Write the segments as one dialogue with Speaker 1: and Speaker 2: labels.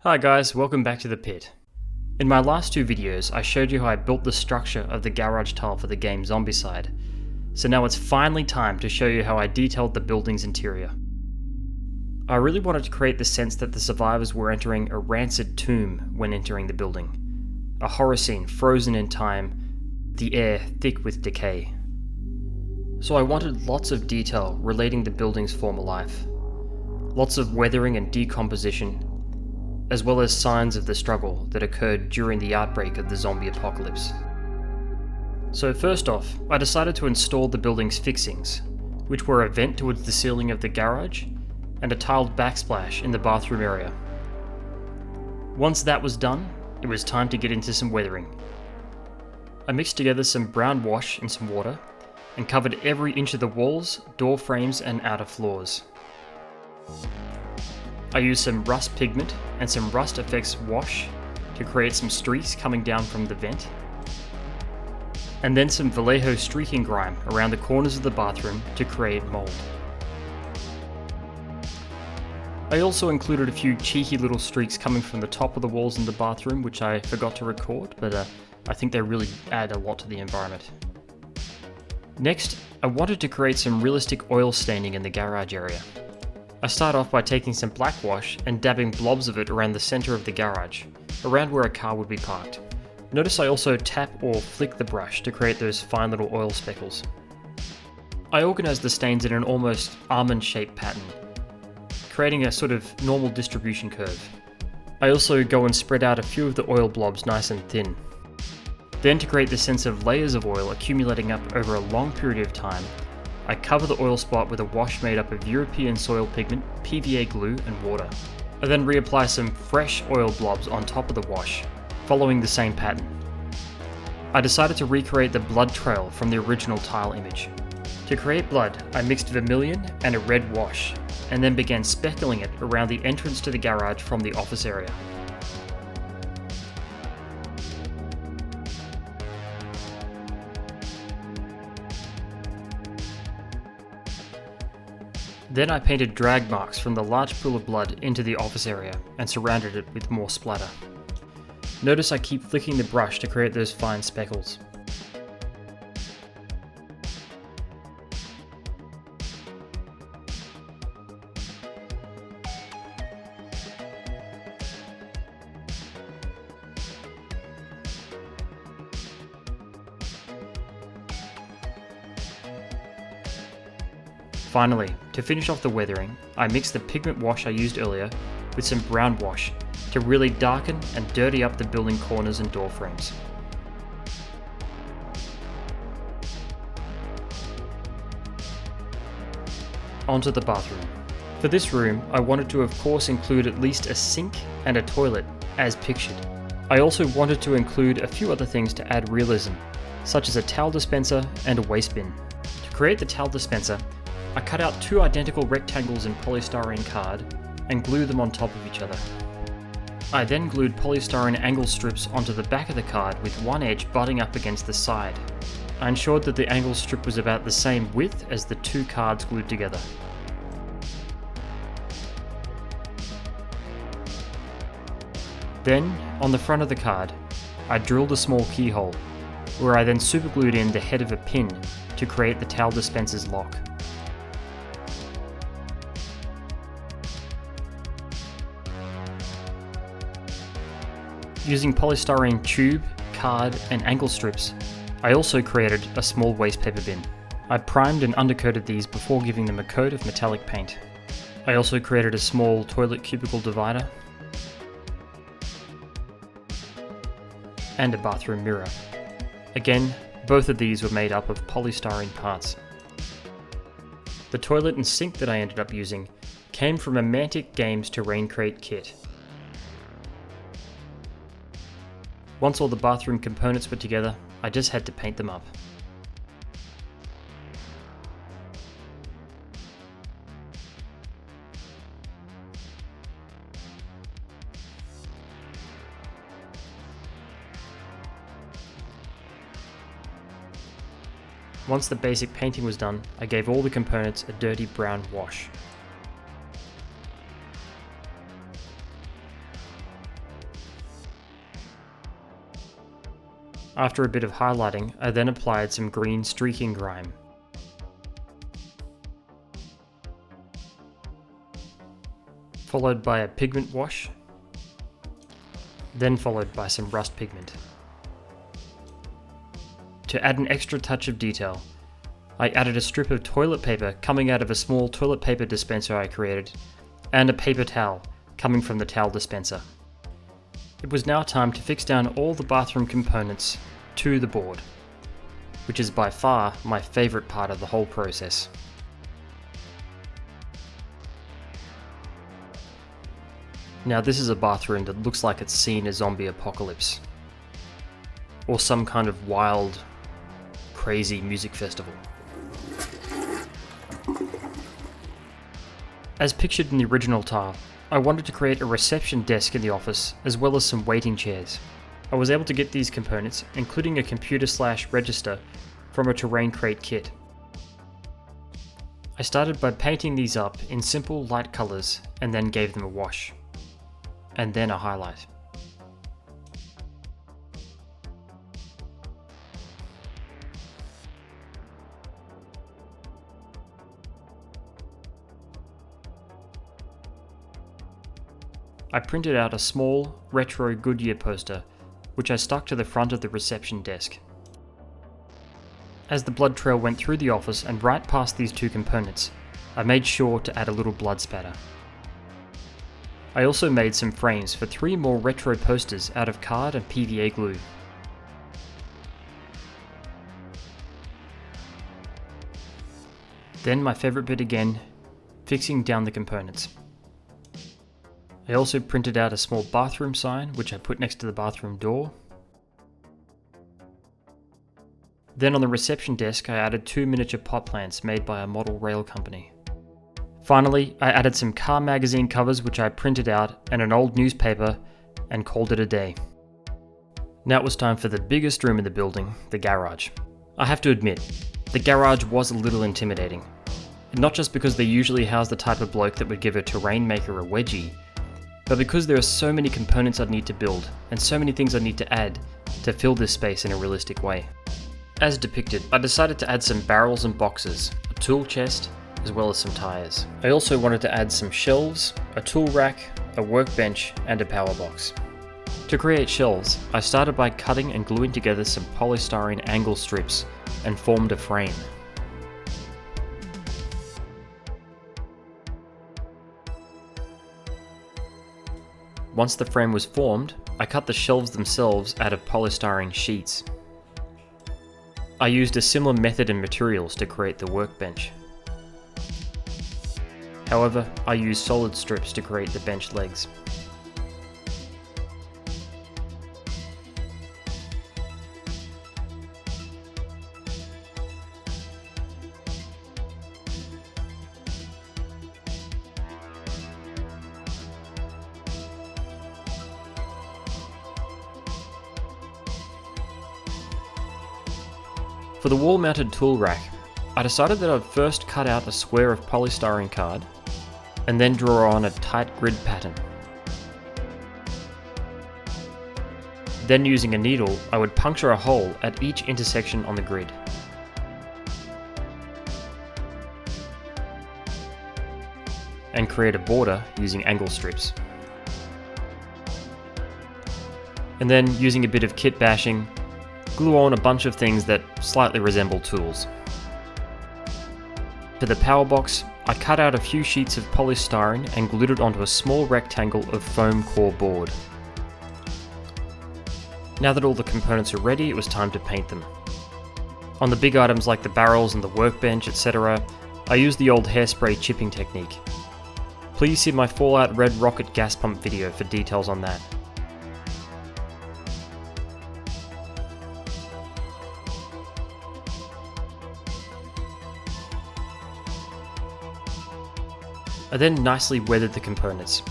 Speaker 1: Hi guys, welcome back to the pit. In my last two videos, I showed you how I built the structure of the garage tile for the game Zombicide. So now it's finally time to show you how I detailed the building's interior. I really wanted to create the sense that the survivors were entering a rancid tomb when entering the building. A horror scene frozen in time, the air thick with decay. So I wanted lots of detail relating the building's former life. Lots of weathering and decomposition, as well as signs of the struggle that occurred during the outbreak of the zombie apocalypse. So first off, I decided to install the building's fixings, which were a vent towards the ceiling of the garage and a tiled backsplash in the bathroom area. Once that was done, it was time to get into some weathering. I mixed together some brown wash and some water, and covered every inch of the walls, door frames and outer floors. I used some rust pigment and some rust effects wash to create some streaks coming down from the vent, and then some Vallejo streaking grime around the corners of the bathroom to create mold. I also included a few cheeky little streaks coming from the top of the walls in the bathroom, which I forgot to record, but I think they really add a lot to the environment. Next, I wanted to create some realistic oil staining in the garage area. I start off by taking some black wash and dabbing blobs of it around the center of the garage, around where a car would be parked. Notice I also tap or flick the brush to create those fine little oil speckles. I organize the stains in an almost almond-shaped pattern, creating a sort of normal distribution curve. I also go and spread out a few of the oil blobs nice and thin. Then, to create the sense of layers of oil accumulating up over a long period of time, I cover the oil spot with a wash made up of European soil pigment, PVA glue and water. I then reapply some fresh oil blobs on top of the wash, following the same pattern. I decided to recreate the blood trail from the original tile image. To create blood, I mixed vermilion and a red wash, and then began speckling it around the entrance to the garage from the office area. Then I painted drag marks from the large pool of blood into the office area and surrounded it with more splatter. Notice I keep flicking the brush to create those fine speckles. Finally, to finish off the weathering, I mixed the pigment wash I used earlier with some brown wash to really darken and dirty up the building corners and door frames. Onto the bathroom. For this room, I wanted to of course include at least a sink and a toilet, as pictured. I also wanted to include a few other things to add realism, such as a towel dispenser and a waste bin. To create the towel dispenser, I cut out two identical rectangles in polystyrene card and glued them on top of each other. I then glued polystyrene angle strips onto the back of the card with one edge butting up against the side. I ensured that the angle strip was about the same width as the two cards glued together. Then, on the front of the card, I drilled a small keyhole, where I then superglued in the head of a pin to create the towel dispenser's lock. Using polystyrene tube, card, and angle strips, I also created a small waste paper bin. I primed and undercoated these before giving them a coat of metallic paint. I also created a small toilet cubicle divider and a bathroom mirror. Again, both of these were made up of polystyrene parts. The toilet and sink that I ended up using came from a Mantic Games Terrain Crate kit. Once all the bathroom components were together, I just had to paint them up. Once the basic painting was done, I gave all the components a dirty brown wash. After a bit of highlighting, I then applied some green streaking grime. Followed by a pigment wash, then followed by some rust pigment. To add an extra touch of detail, I added a strip of toilet paper coming out of a small toilet paper dispenser I created, and a paper towel coming from the towel dispenser. It was now time to fix down all the bathroom components to the board, which is by far my favourite part of the whole process. Now this is a bathroom that looks like it's seen a zombie apocalypse, or some kind of wild, crazy music festival. As pictured in the original tile, I wanted to create a reception desk in the office as well as some waiting chairs. I was able to get these components, including a computer/register, from a terrain crate kit. I started by painting these up in simple light colours and then gave them a wash, and then a highlight. I printed out a small, retro Goodyear poster, which I stuck to the front of the reception desk. As the blood trail went through the office and right past these two components, I made sure to add a little blood spatter. I also made some frames for 3 more retro posters out of card and PVA glue. Then my favourite bit again, fixing down the components. I also printed out a small bathroom sign, which I put next to the bathroom door. Then on the reception desk I added 2 miniature pot plants made by a model rail company. Finally, I added some car magazine covers which I printed out and an old newspaper and called it a day. Now it was time for the biggest room in the building, the garage. I have to admit, the garage was a little intimidating. Not just because they usually house the type of bloke that would give a terrain maker a wedgie, but because there are so many components I'd need to build, and so many things I'd need to add to fill this space in a realistic way. As depicted, I decided to add some barrels and boxes, a tool chest, as well as some tyres. I also wanted to add some shelves, a tool rack, a workbench, and a power box. To create shelves, I started by cutting and gluing together some polystyrene angle strips and formed a frame. Once the frame was formed, I cut the shelves themselves out of polystyrene sheets. I used a similar method and materials to create the workbench. However, I used solid strips to create the bench legs. For the wall-mounted tool rack, I decided that I'd first cut out a square of polystyrene card, and then draw on a tight grid pattern. Then using a needle, I would puncture a hole at each intersection on the grid. And create a border using angle strips. And then, using a bit of kit bashing, glue on a bunch of things that slightly resemble tools. For the power box, I cut out a few sheets of polystyrene and glued it onto a small rectangle of foam core board. Now that all the components are ready, it was time to paint them. On the big items like the barrels and the workbench, etc., I used the old hairspray chipping technique. Please see my Fallout Red rocket gas pump video for details on that. I then nicely weathered the components.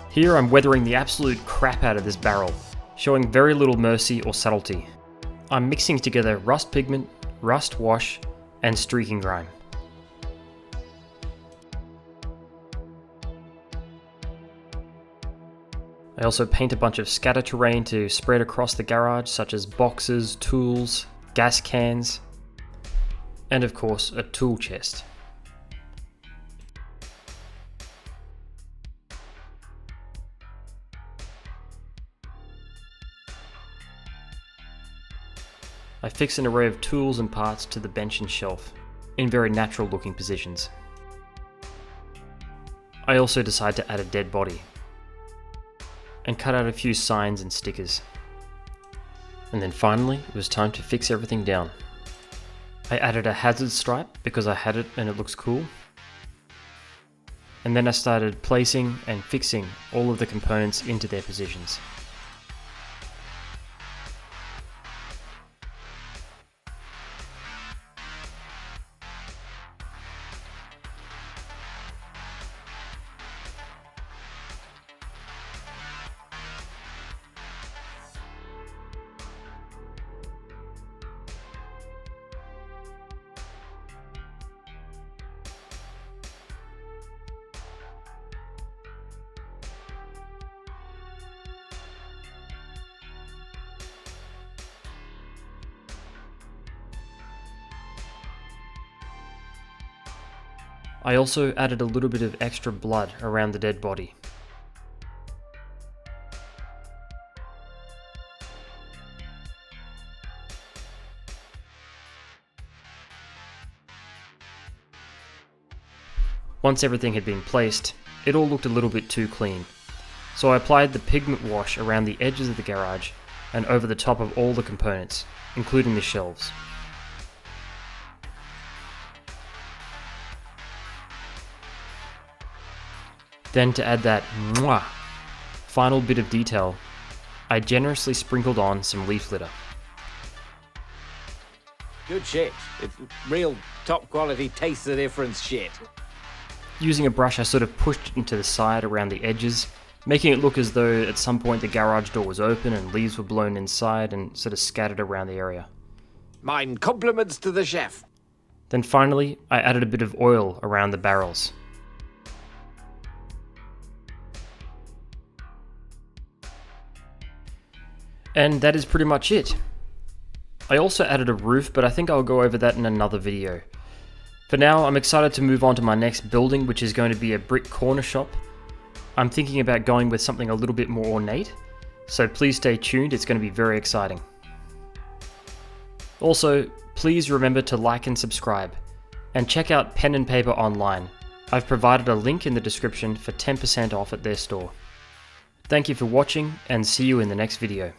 Speaker 1: Here I'm weathering the absolute crap out of this barrel, showing very little mercy or subtlety. I'm mixing together rust pigment, rust wash, and streaking grime. I also paint a bunch of scatter terrain to spread across the garage, such as boxes, tools, gas cans, and of course a tool chest. I fix an array of tools and parts to the bench and shelf, in very natural looking positions. I also decide to add a dead body, and cut out a few signs and stickers. And then finally, it was time to fix everything down. I added a hazard stripe because I had it and it looks cool. And then I started placing and fixing all of the components into their positions. I also added a little bit of extra blood around the dead body. Once everything had been placed, it all looked a little bit too clean, so I applied the pigment wash around the edges of the garage and over the top of all the components, including the shelves. Then to add that final bit of detail, I generously sprinkled on some leaf litter.
Speaker 2: Good shit. It's real top quality, taste the difference shit.
Speaker 1: Using a brush, I sort of pushed it into the side around the edges, making it look as though at some point the garage door was open and leaves were blown inside and sort of scattered around the area.
Speaker 2: Mine compliments to the chef.
Speaker 1: Then finally, I added a bit of oil around the barrels. And that is pretty much it. I also added a roof, but I think I'll go over that in another video. For now, I'm excited to move on to my next building, which is going to be a brick corner shop. I'm thinking about going with something a little bit more ornate, so please stay tuned, it's going to be very exciting. Also, please remember to like and subscribe, and check out Pen and Paper online. I've provided a link in the description for 10% off at their store. Thank you for watching, and see you in the next video.